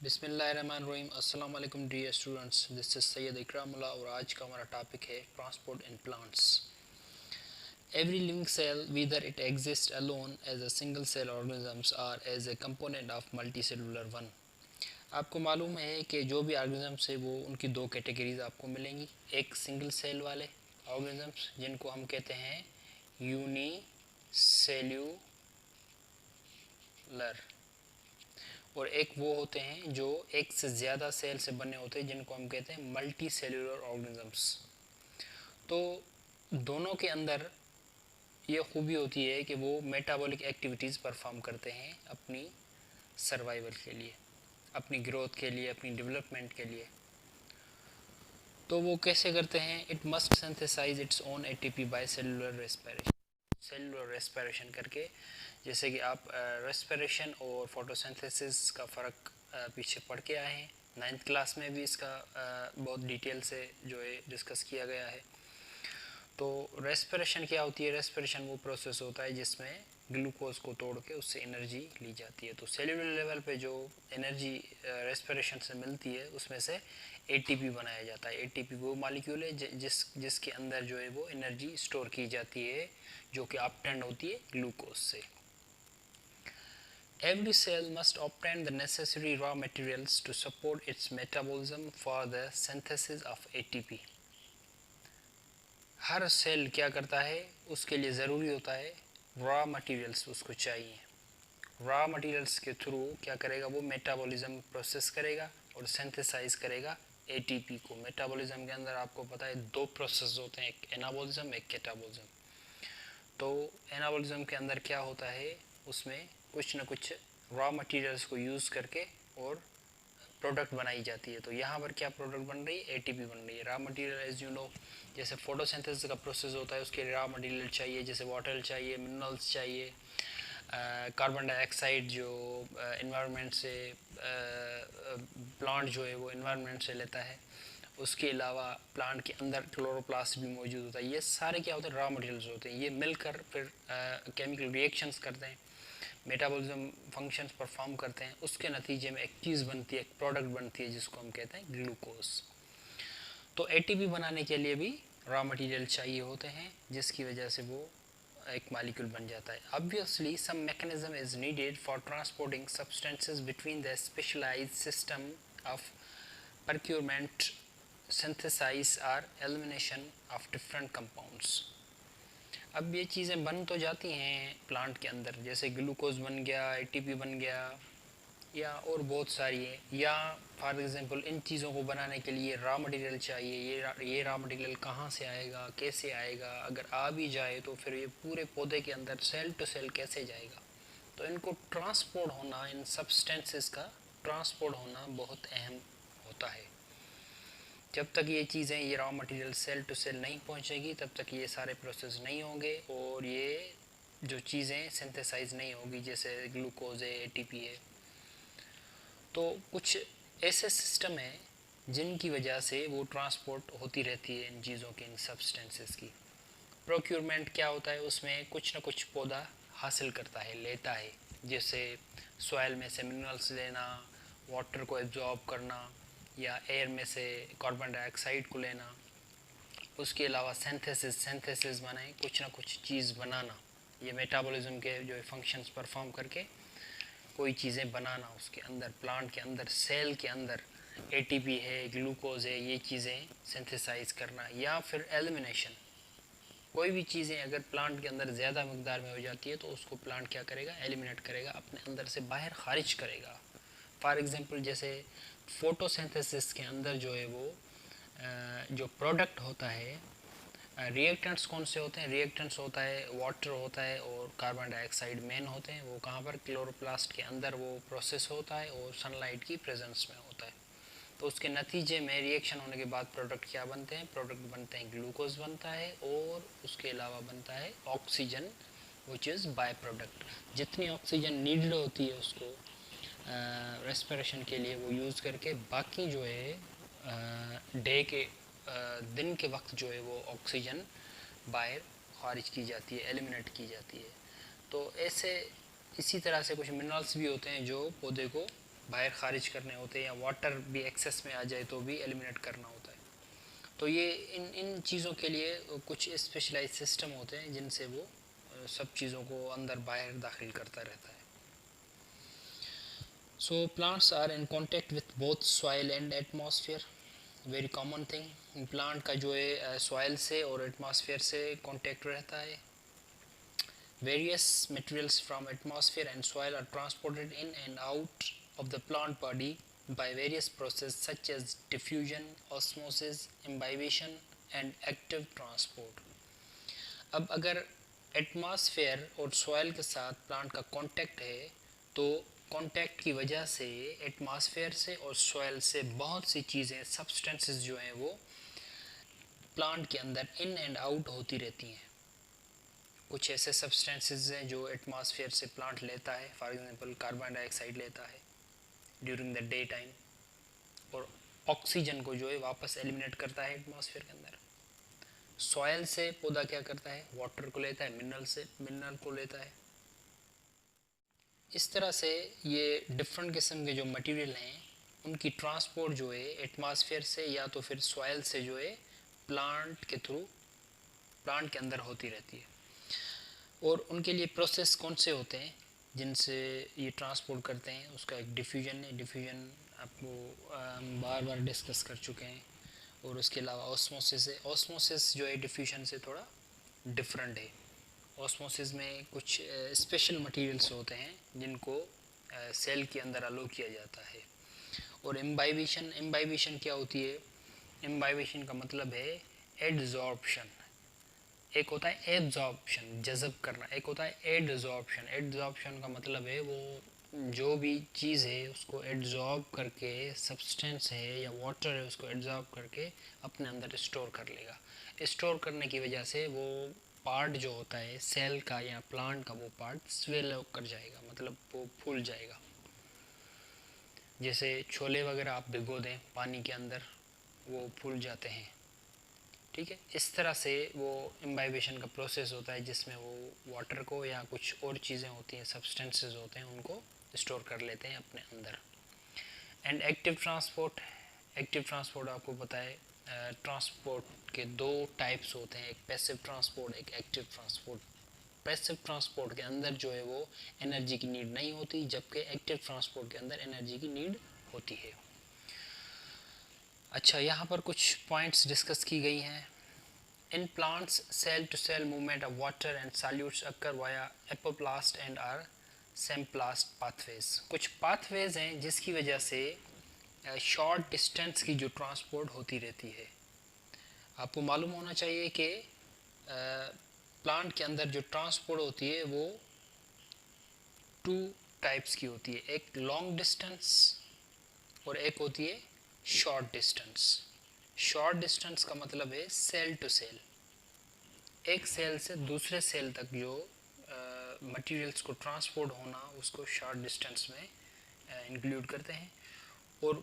बिस्मिल्लाहिर्रहमानिर्रहीम। अस्सलाम वालेकुम dear students, this is Syed Ikramullah और आज का हमारा टॉपिक है transport in plants. Every living cell whether it exist alone as a single cell organisms or as a component of multicellular one. आपको मालूम है कि जो भी ऑर्गेनिजम्स है वो उनकी दो कैटेगरीज आपको मिलेंगी। एक सिंगल सेल वाले ऑर्गेनिजम्स जिनको हम कहते हैं यूनी सेल्यूलर, और एक वो होते हैं जो एक से ज़्यादा सेल से बने होते हैं जिनको हम कहते हैं मल्टी सेल्यूलर ऑर्गेनिजम्स। तो दोनों के अंदर ये खूबी होती है कि वो मेटाबॉलिक एक्टिविटीज़ परफॉर्म करते हैं अपनी सर्वाइवल के लिए, अपनी ग्रोथ के लिए, अपनी डेवलपमेंट के लिए। तो वो कैसे करते हैं? It must synthesise its own ATP by cellular respiration, cellular respiration करके। जैसे कि आप रेस्पिरेशन और फोटोसिंथेसिस का फ़र्क पीछे पढ़ के आए हैं, 9th क्लास में भी इसका बहुत डिटेल से जो है डिस्कस किया गया है। तो रेस्पिरेशन क्या होती है? रेस्पिरेशन वो प्रोसेस होता है जिसमें ग्लूकोज को तोड़ के उससे एनर्जी ली जाती है। तो सेलुलर लेवल पे जो एनर्जी रेस्पिरेशन से मिलती है उसमें से एटीपी बनाया जाता है। एटीपी वो मॉलिक्यूल है जिसके अंदर जो है वो एनर्जी स्टोर की जाती है, जो कि ऑब्टेंड होती है ग्लूकोज से। Every cell must obtain the necessary raw materials to support its metabolism for the synthesis of ATP. हर सेल क्या करता है? उसके लिए ज़रूरी होता है रॉ मटेरियल्स, उसको चाहिए। रॉ मटेरियल्स के थ्रू क्या करेगा? वो मेटाबॉलिज्म प्रोसेस करेगा और सिंथेसाइज करेगा एटीपी को। मेटाबॉलिज्म के अंदर आपको पता है दो प्रोसेस होते हैं, एक एनाबॉलिज्म, एक कैटाबॉलिज्म। तो एनाबॉलिज्म के अंदर क्या होता है? उसमें कुछ ना कुछ रॉ मटेरियल्स को यूज़ करके और प्रोडक्ट बनाई जाती है। तो यहाँ पर क्या प्रोडक्ट बन रही है? एटीपी बन रही है। Raw material as you know, जैसे फोटोसिंथेसिस का प्रोसेस होता है उसके लिए रॉ मटेरियल चाहिए, जैसे वाटर चाहिए, मिनरल्स चाहिए, कार्बन डाइऑक्साइड जो इन्वायरमेंट से प्लांट जो है वो इन्वायरमेंट से लेता है। उसके अलावा प्लांट के अंदर क्लोरोप्लास्ट भी मौजूद होता है। ये सारे क्या होते हैं? रॉ मटेरियल्स होते हैं। ये मिलकर फिर केमिकल रिएक्शंस करते हैं, मेटाबॉलिज्म फंक्शंस परफॉर्म करते हैं। उसके नतीजे में एक चीज़ बनती है, एक प्रोडक्ट बनती है जिसको हम कहते हैं ग्लूकोज। तो एटीपी बनाने के लिए भी रॉ मटेरियल चाहिए होते हैं, जिसकी वजह से वो एक मॉलिक्यूल बन जाता है। Obviously some mechanism is needed for transporting substances between the specialised system of procurement, synthesis or elimination of different compounds। अब ये चीज़ें बन तो जाती हैं प्लांट के अंदर, जैसे ग्लूकोज बन गया, एटीपी बन गया, या और बहुत सारी है। या फॉर एग्जांपल इन चीज़ों को बनाने के लिए रॉ मटेरियल चाहिए। ये रॉ मटेरियल कहाँ से आएगा, कैसे आएगा? अगर आ भी जाए तो फिर ये पूरे पौधे के अंदर सेल टू सेल कैसे जाएगा? तो इनको ट्रांसपोर्ट होना, इन सब्सटेंसेस का ट्रांसपोर्ट होना बहुत अहम होता है। जब तक ये चीज़ें, ये raw material cell to cell नहीं पहुंचेगी तब तक ये सारे प्रोसेस नहीं होंगे और ये जो चीज़ें सिंथेसाइज नहीं होगी, जैसे ग्लूकोज है, एटीपी है। तो कुछ ऐसे सिस्टम हैं जिनकी वजह से वो ट्रांसपोर्ट होती रहती है इन चीज़ों की, इन सब्सटेंसेस की। प्रोक्योरमेंट क्या होता है? उसमें कुछ ना कुछ पौधा हासिल करता है, लेता है, जैसे सॉइल में से मिनरल्स लेना, वाटर को एब्जॉर्ब करना, या एयर में से कार्बन डाइऑक्साइड को लेना। उसके अलावा सिंथेसिस माने कुछ ना कुछ चीज़ बनाना। ये मेटाबॉलिज्म के जो फंक्शंस परफॉर्म करके कोई चीज़ें बनाना उसके अंदर, प्लांट के अंदर, सेल के अंदर एटीपी है, ग्लूकोज है, ये चीज़ें सिंथेसाइज करना। या फिर एलिमिनेशन, कोई भी चीज़ें अगर प्लांट के अंदर ज़्यादा मकदार में हो जाती है तो उसको प्लांट क्या करेगा? एलिमिनेट करेगा, अपने अंदर से बाहर खारिज करेगा। फॉर एग्जांपल जैसे फोटोसिंथेसिस के अंदर जो है वो जो प्रोडक्ट होता है, रिएक्टेंट्स कौन से होते हैं? रिएक्टेंट्स होता है वाटर होता है और कार्बन डाइऑक्साइड मेन होते हैं। वो कहाँ पर? क्लोरोप्लास्ट के अंदर वो प्रोसेस होता है और सनलाइट की प्रेजेंस में होता है। तो उसके नतीजे में रिएक्शन होने के बाद प्रोडक्ट क्या बनते हैं? प्रोडक्ट बनते हैं ग्लूकोज बनता है, और उसके अलावा बनता है oxygen, which is by product. जितनी ऑक्सीजन नीडेड होती है उसको रेस्पिरेशन के लिए वो यूज़ करके, बाकी जो है डे के दिन के वक्त जो है वो ऑक्सीजन बाहर खारिज की जाती है, एलिमिनेट की जाती है। तो ऐसे इसी तरह से कुछ मिनरल्स भी होते हैं जो पौधे को बाहर खारिज करने होते हैं, या वाटर भी एक्सेस में आ जाए तो भी एलिमिनेट करना होता है। तो ये इन इन चीज़ों के लिए कुछ स्पेशलाइज सिस्टम होते हैं जिनसे वो सब चीज़ों को अंदर बाहर दाखिल करता रहता है। So plants are in contact with both soil and atmosphere, very common thing. Plant का जो है सॉइल से और एटमॉस्फेयर से कांटेक्ट रहता है। Various materials from atmosphere and soil are transported in and out of the plant body by various processes such as diffusion, osmosis, imbibition and active transport. अब अगर एटमॉस्फेयर और सॉइल के साथ प्लांट का contact है तो कांटेक्ट की वजह से एटमॉस्फेयर से और सॉइल से बहुत सी चीज़ें, सब्सटेंसेस जो हैं वो प्लांट के अंदर इन एंड आउट होती रहती हैं। कुछ ऐसे सब्सटेंसेस हैं जो एटमॉस्फेयर से प्लांट लेता है, फॉर एग्जांपल कार्बन डाइऑक्साइड लेता है ड्यूरिंग द डे टाइम, और ऑक्सीजन को जो है वापस एलिमिनेट करता है एटमॉस्फेयर के अंदर। सॉयल से पौधा क्या करता है, वाटर को लेता है, मिनरल से मिनरल को लेता है। इस तरह से ये डिफरेंट किस्म के जो मटेरियल हैं उनकी ट्रांसपोर्ट जो है एटमॉस्फेयर से या तो फिर सॉयल से जो है प्लांट के थ्रू प्लांट के अंदर होती रहती है। और उनके लिए प्रोसेस कौन से होते हैं जिनसे ये ट्रांसपोर्ट करते हैं, उसका एक डिफ्यूजन है। डिफ्यूजन आपको हम बार बार डिस्कस कर चुके हैं। और उसके अलावा ऑस्मोसिस है। ऑस्मोसिस जो है डिफ्यूजन से थोड़ा डिफरेंट है। ऑस्मोसिस में कुछ स्पेशल मटेरियल्स होते हैं जिनको सेल के अंदर अलो किया जाता है। और इम्बाइबिशन, इम्बाइबिशन क्या होती है? इम्बाइबिशन का मतलब है एडजॉर्प्शन। एक होता है एब्जॉर्प्शन, जज़ब करना, एक होता है एडजॉर्प्शन। एडजॉर्प्शन का मतलब है वो जो भी चीज़ है उसको एडजॉर्ब करके, सब्सटेंस है या वाटर है उसको एडजॉर्ब करके अपने अंदर स्टोर कर लेगा। स्टोर करने की वजह से वो पार्ट जो होता है सेल का या प्लांट का, वो पार्ट स्वेल कर जाएगा, मतलब वो फूल जाएगा। जैसे छोले वगैरह आप भिगो दें पानी के अंदर, वो फूल जाते हैं। ठीक है, इस तरह से वो इम्बाइबेशन का प्रोसेस होता है जिसमें वो वाटर को या कुछ और चीज़ें होती हैं, सब्सटेंसेस होते हैं, उनको स्टोर कर लेते हैं अपने अंदर। And active transport, active transport आपको पता है ट्रांसपोर्ट के दो टाइप्स होते हैं, एक पैसिव ट्रांसपोर्ट, एक एक्टिव ट्रांसपोर्ट। पैसिव ट्रांसपोर्ट के अंदर जो है वो एनर्जी की नीड नहीं होती, जबकि एक्टिव ट्रांसपोर्ट के अंदर एनर्जी की नीड होती है। अच्छा, यहाँ पर कुछ पॉइंट्स डिस्कस की गई हैं। In plants, cell-to-cell movement of water and solutes occur via apoplast and or semplast pathways. कुछ pathways हैं जिसकी वजह से शॉर्ट डिस्टेंस की जो ट्रांसपोर्ट होती रहती है। आपको मालूम होना चाहिए कि प्लांट के अंदर जो ट्रांसपोर्ट होती है वो टू टाइप्स की होती है, एक लॉन्ग डिस्टेंस और एक होती है शॉर्ट डिस्टेंस। शॉर्ट डिस्टेंस का मतलब है सेल टू सेल, एक सेल से दूसरे सेल तक जो मटेरियल्स को ट्रांसपोर्ट होना उसको शॉर्ट डिस्टेंस में इंक्लूड करते हैं। और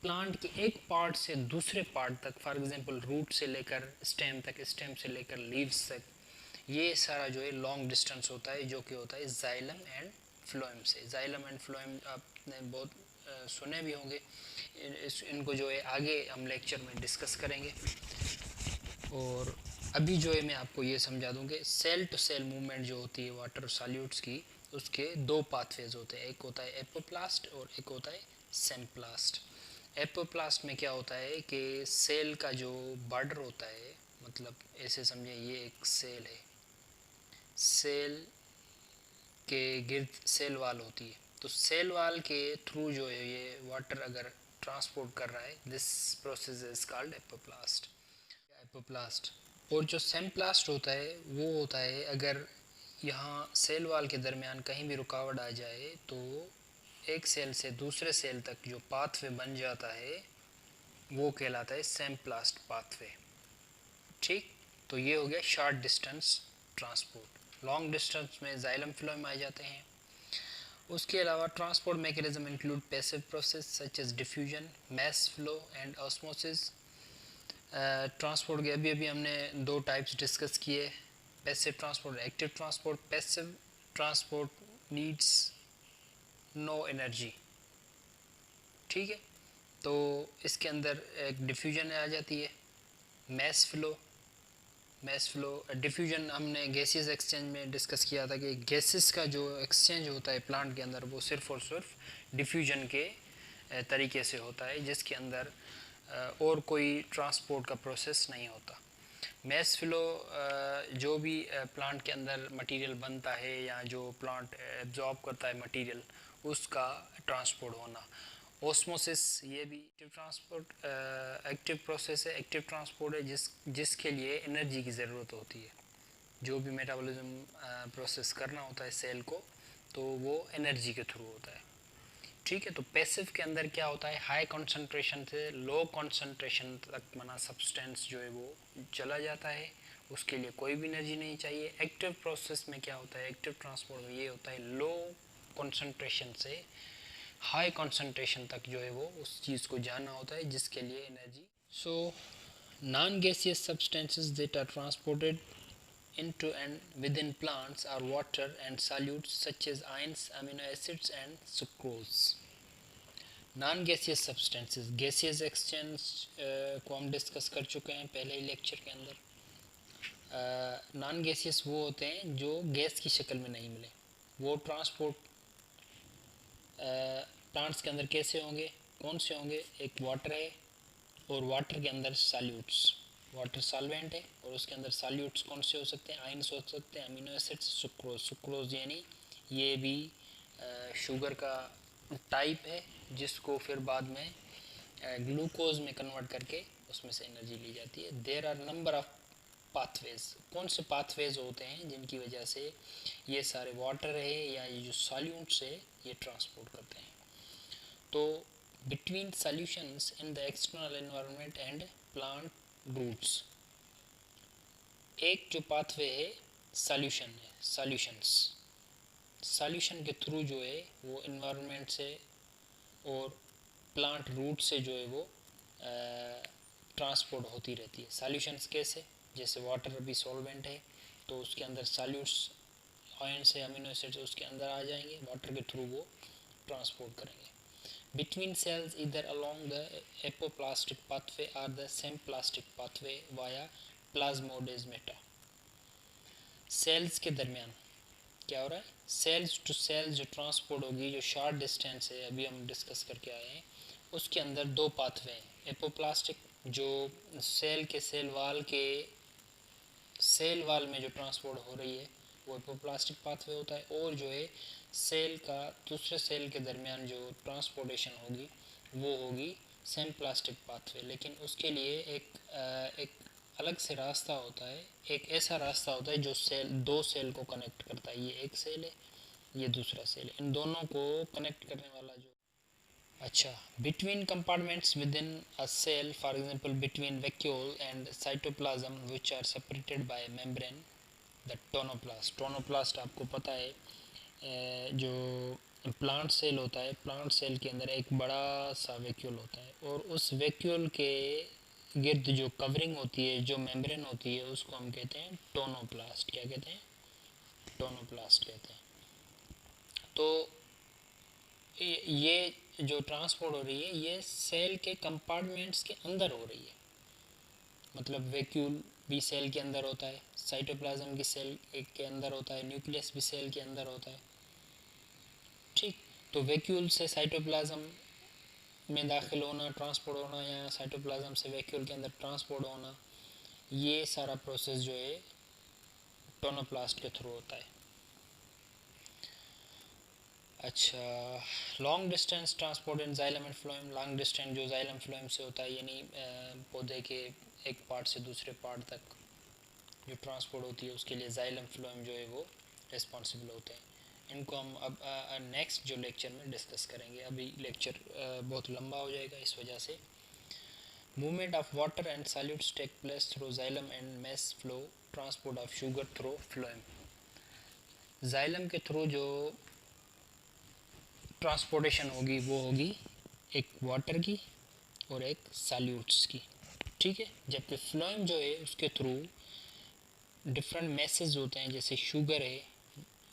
प्लांट के एक पार्ट से दूसरे पार्ट तक, फॉर एग्जांपल रूट से लेकर स्टेम तक, स्टेम से लेकर लीव्स तक, ये सारा जो है लॉन्ग डिस्टेंस होता है, जो कि होता है जाइलम एंड फ्लोएम से। जाइलम एंड फ्लोएम आपने बहुत सुने भी होंगे। इनको जो है आगे हम लेक्चर में डिस्कस करेंगे। और अभी जो है मैं आपको ये समझा दूँ कि सेल टू सेल मूवमेंट जो होती है वाटर सॉल्यूट्स की, उसके दो पाथवेज होते हैं, एक होता है एपोप्लास्ट और एक होता है सेम्प्लास्ट। एपोप्लास्ट में क्या होता है कि सेल का जो बॉर्डर होता है, मतलब ऐसे समझे ये एक सेल है, सेल के गिर्द सेल वाल होती है, तो सेल वाल के थ्रू जो है ये वाटर अगर ट्रांसपोर्ट कर रहा है, this process is called apoplast. Apoplast. और जो सेम्प्लास्ट होता है वो होता है अगर यहाँ सेल वाल के दरमियान कहीं भी रुकावट आ जाए तो एक सेल से दूसरे सेल तक जो पाथवे बन जाता है वो कहलाता है सेम्प्लास्ट पाथवे। ठीक, तो ये हो गया short distance transport. Long distance में जाइलम फ्लोएम आ जाते हैं। उसके अलावा transport mechanism include passive process such as diffusion, mass flow and osmosis. Transport के अभी अभी हमने दो टाइप्स डिस्कस किए, passive transport, active transport. Passive transport needs no energy, ठीक है, तो इसके अंदर एक डिफ्यूजन आ जाती है, मैस फ्लो डिफ्यूजन हमने गैसेस एक्सचेंज में डिस्कस किया था कि गैसेस का जो एक्सचेंज होता है प्लांट के अंदर वो सिर्फ और सिर्फ डिफ्यूजन के तरीके से होता है, जिसके अंदर और कोई ट्रांसपोर्ट का प्रोसेस नहीं होता। मैस फ्लो जो भी प्लांट के अंदर मटेरियल बनता है या जो प्लांट एब्जॉर्ब करता है मटेरियल, उसका ट्रांसपोर्ट होना। ओस्मोसिस ये भी एक्टिव ट्रांसपोर्ट एक्टिव प्रोसेस है, एक्टिव ट्रांसपोर्ट है जिसके लिए एनर्जी की ज़रूरत होती है। जो भी मेटाबॉलिज्म प्रोसेस करना होता है सेल को, तो वो एनर्जी के थ्रू होता है। ठीक है, तो पैसिव के अंदर क्या होता है, हाई कंसंट्रेशन से लो कंसंट्रेशन तक बना सब्सटेंस जो है वो चला जाता है, उसके लिए कोई भी एनर्जी नहीं चाहिए। एक्टिव प्रोसेस में क्या होता है, एक्टिव ट्रांसपोर्ट में ये होता है लो कंसंट्रेशन से हाई कंसंट्रेशन तक जो है वो उस चीज़ को जाना होता है, जिसके लिए energy. So non gaseous substances that are transported into and within plants are water and solutes such as ions, amino acids and sucrose. Non gaseous substances, gaseous exchange को हम डिस्कस कर चुके हैं पहले ही लेक्चर के अंदर। नॉन गैसियस वो होते हैं जो गैस की शक्ल में नहीं मिले। वो ट्रांसपोर्ट प्लांट्स के अंदर कैसे होंगे, कौन से होंगे, एक वाटर है और वाटर के अंदर सॉल्यूट्स, वाटर सॉल्वेंट है और उसके अंदर सॉल्यूट्स कौन से हो सकते हैं, आयंस हो सकते हैं, अमीनो एसिड्स, सुक्रोज। सुक्रोज यानी ये भी शुगर का टाइप है, जिसको फिर बाद में ग्लूकोज में कन्वर्ट करके उसमें से एनर्जी ली जाती है। There are number of pathways. कौन से पाथवेज होते हैं जिनकी वजह से ये सारे वाटर है या ये जो सॉल्यूट्स है ये ट्रांसपोर्ट करते हैं। तो between solutions in the external environment and plant roots, एक जो पाथवे है सॉल्यूशन है, सॉल्यूशन के थ्रू जो है वो इन्वायरमेंट से और प्लांट रूट से जो है वो ट्रांसपोर्ट होती रहती है। सॉल्यूशंस कैसे, जैसे वाटर भी सॉल्वेंट है तो उसके अंदर सॉल्यूट्स, आयन से अमीनो एसिड्स उसके अंदर आ जाएंगे, वाटर के थ्रू वो ट्रांसपोर्ट करेंगे। Between cells either along the apoplastic pathway or the symplastic pathway via plasmodesmata. Cells के दरमियान क्या हो रहा है, सेल्स टू सेल्स जो ट्रांसपोर्ट होगी, जो शॉर्ट डिस्टेंस है अभी हम डिस्कस करके आए हैं, उसके अंदर दो पाथवे हैं। एपोप्लास्टिक जो सेल के सेल वाल में जो ट्रांसपोर्ट हो रही है वो एपोप्लास्टिक पाथवे होता है, और जो है सेल का दूसरे सेल के दरमियान जो ट्रांसपोर्टेशन होगी वो होगी सिम्प्लास्टिक पाथवे। लेकिन उसके लिए एक अलग से रास्ता होता है, एक ऐसा रास्ता होता है जो दो सेल को कनेक्ट करता है। ये एक सेल है, ये दूसरा सेल है, इन दोनों को कनेक्ट करने वाला जो, अच्छा, between compartments within a cell, for example between vacuole and cytoplasm which are separated by membrane, the tonoplast. Tonoplast आपको पता है जो प्लांट सेल होता है, प्लांट सेल के अंदर एक बड़ा सा वैक्यूल होता है और उस वैक्यूल के गिर्द जो कवरिंग होती है, जो मेम्ब्रेन होती है, उसको हम कहते हैं टोनोप्लास्ट। क्या कहते हैं, टोनोप्लास्ट कहते हैं। तो ये जो ट्रांसपोर्ट हो रही है ये सेल के कंपार्टमेंट्स के अंदर हो रही है। मतलब वैक्यूल भी सेल के अंदर होता है, साइटोप्लाज्म की सेल एक के अंदर होता है, न्यूक्लियस भी सेल के अंदर होता है। ठीक, तो वैक्यूल से साइटोप्लाज्म में दाखिल होना, ट्रांसपोर्ट होना, या साइटोप्लाज्म से वैक्यूल के अंदर ट्रांसपोर्ट होना, ये सारा प्रोसेस जो है टोनोप्लास्ट के थ्रू होता है। अच्छा, long distance transport in xylem and phloem. Long distance जो जाइलम फ्लोएम से होता है, यानी पौधे के एक पार्ट से दूसरे पार्ट तक जो ट्रांसपोर्ट होती है, उसके लिए जाइलम फ्लोएम जो है वो रिस्पॉन्सिबल होते हैं। इनको हम अब नेक्स्ट जो लेक्चर में डिस्कस करेंगे। अभी लेक्चर बहुत लंबा हो जाएगा इस वजह से। Movement of water and solutes take place through xylem and mass flow, transport of sugar through phloem. Xylem के थ्रू जो ट्रांसपोर्टेशन होगी वो होगी एक वाटर की और एक सॉल्यूट्स की। ठीक है, जबकि फ्लोएम जो है उसके थ्रू डिफरेंट मैसेज होते हैं, जैसे शुगर है,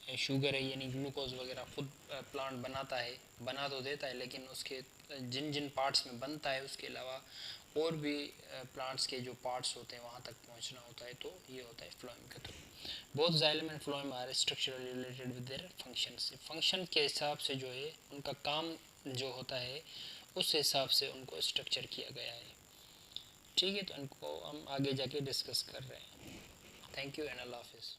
शुगर है यानी ग्लूकोज वगैरह खुद प्लांट बनाता है, बना तो देता है, लेकिन उसके जिन जिन पार्ट्स में बनता है उसके अलावा और भी प्लांट्स के जो पार्ट्स होते हैं वहाँ तक पहुँचना होता है, तो ये होता है फ्लोएम के through. Both xylem and phloem are structurally related with their function के हिसाब से जो है उनका काम जो होता है उस हिसाब से उनको स्ट्रक्चर किया गया है। ठीक है, तो इनको हम आगे जाके डिस्कस कर रहे हैं। थैंक यू एंड अल्लाह हाफिज़।